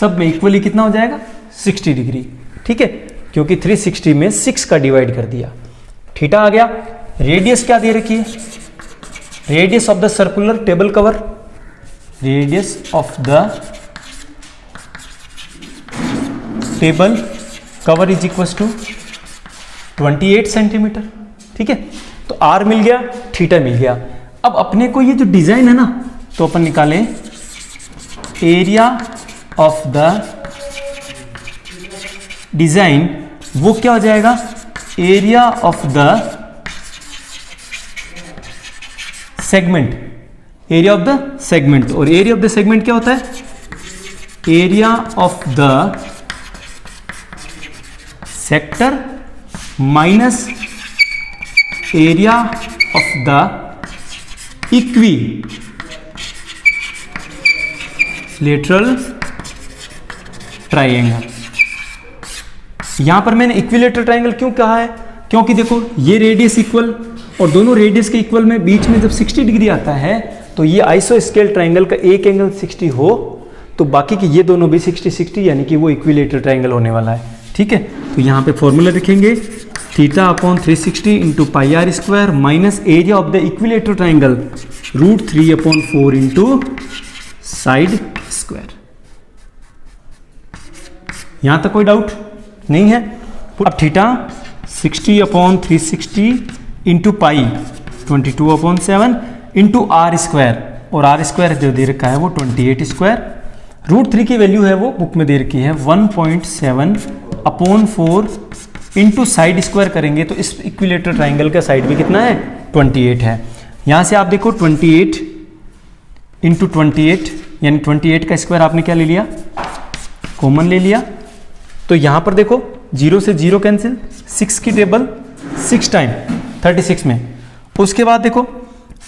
सब में इक्वली कितना हो जाएगा, 60 डिग्री। ठीक है, क्योंकि 360 में 6 का डिवाइड कर दिया। थीटा आ गया, रेडियस क्या दे रखी है, radius of the circular table cover, radius of the table cover is equal to 28 centimetre. ठीक है, तो आर मिल गया, थीटा मिल गया। अब अपने को ये जो डिजाइन है ना, तो अपन निकालें एरिया ऑफ द डिजाइन वो क्या हो जाएगा, area of the segment, area of the segment. और एरिया ऑफ द सेगमेंट क्या होता है, area of the sector minus area of the equilateral triangle. यहां पर मैंने इक्विलेटरल ट्राइंगल क्यों कहा है, क्योंकि देखो ये रेडियस इक्वल और दोनों रेडियस के इक्वल में बीच में जब 60 डिग्री आता है तो ये आइसोस्केल ट्राइंगल का एक एंगल 60 हो तो बाकी के ये दोनों भी 60-60 यानी कि वो इक्विलेटरल ट्राइंगल होने वाला है। ठीक है, तो यहाँ पे फॉर्मूला लिखेंगे theta upon 360 into pi r square minus area of the equilateral triangle √3/4 into side square. यहां तक कोई डाउट नहीं है। अब theta 60 upon 360 into pi 22/7 into r square, और आर स्क्वायर जो दे रखा है वो 28 स्क्वायर, √3 की वैल्यू है वो बुक में दे रखी है 1.7/4 इंटू साइड स्क्वायर करेंगे तो इस इक्विलेटरल ट्राइंगल का साइड भी कितना है 28 है। यहां से आप देखो 28 इंटू 28 यानी 28 का स्क्वायर आपने क्या ले लिया, कॉमन ले लिया। तो यहां पर देखो 0 से 0 कैंसिल, 6 की टेबल 6 टाइम 36 में, उसके बाद देखो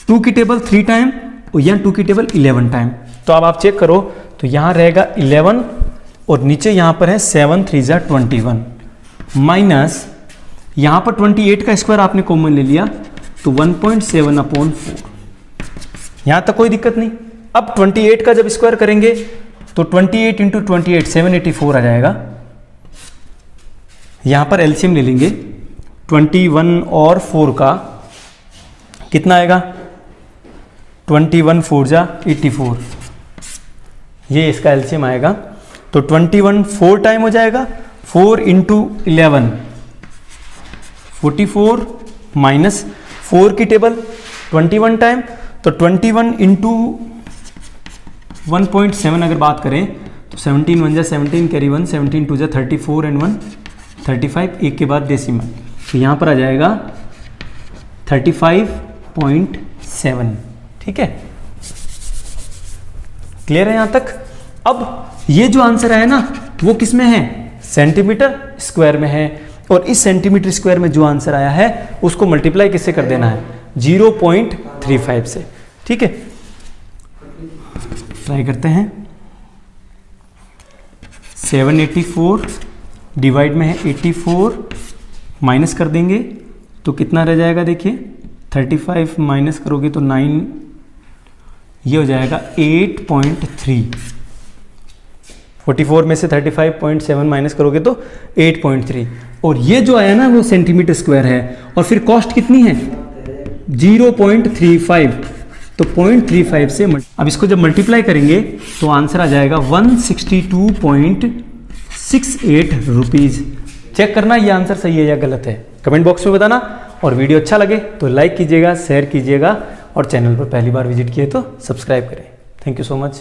2 की टेबल 3 टाइम और यहाँ 2 की टेबल 11 टाइम। तो अब आप चेक करो तो यहाँ रहेगा 11 और नीचे यहाँ पर है 7 3 जा 21 माइनस यहाँ पर 28 का स्क्वायर आपने कॉमन ले लिया तो 1.7/4। यहाँ तक कोई दिक्कत नहीं। अब 28 का जब स्क्वायर करेंगे तो 28 इंटू 28 784 आ जाएगा। यहाँ पर एलसीएम ले लेंगे 21 और 4 का कितना आएगा 21 4 जा 84, ये इसका एलसीएम आएगा। तो 21 4 टाइम हो जाएगा, 4 इंटू 11 44 माइनस 4 की टेबल 21 टाइम, तो 21 इंटू 1.7 अगर बात करें तो 17 1 जा 17 कैरी 1 17 2 जा 34 एंड 1 35, एक के बाद डेसिमल, तो यहाँ पर आ जाएगा 35.7। ठीक है, क्लियर है यहाँ तक। अब ये जो आंसर है ना वो किस में है, सेंटीमीटर स्क्वायर में है, और इस सेंटीमीटर स्क्वायर में जो आंसर आया है उसको मल्टीप्लाई किससे कर देना है 0.35 से। ठीक है, ट्राई करते हैं। 784 डिवाइड में है 84, माइनस कर देंगे तो कितना रह जाएगा, देखिए 35 माइनस करोगे तो 9, ये हो जाएगा 8.3। 44 में से 35.7 माइनस करोगे तो 8.3, और ये जो आया ना वो सेंटीमीटर स्क्वायर है, और फिर कॉस्ट कितनी है 0.35, तो 0.35 से अब इसको जब मल्टीप्लाई करेंगे तो आंसर आ जाएगा 162.68 रुपीज़। चेक करना ये आंसर सही है या गलत है, कमेंट बॉक्स में बताना, और वीडियो अच्छा लगे तो लाइक कीजिएगा, शेयर कीजिएगा, और चैनल पर पहली बार विजिट किए तो सब्सक्राइब करें। Thank you so much.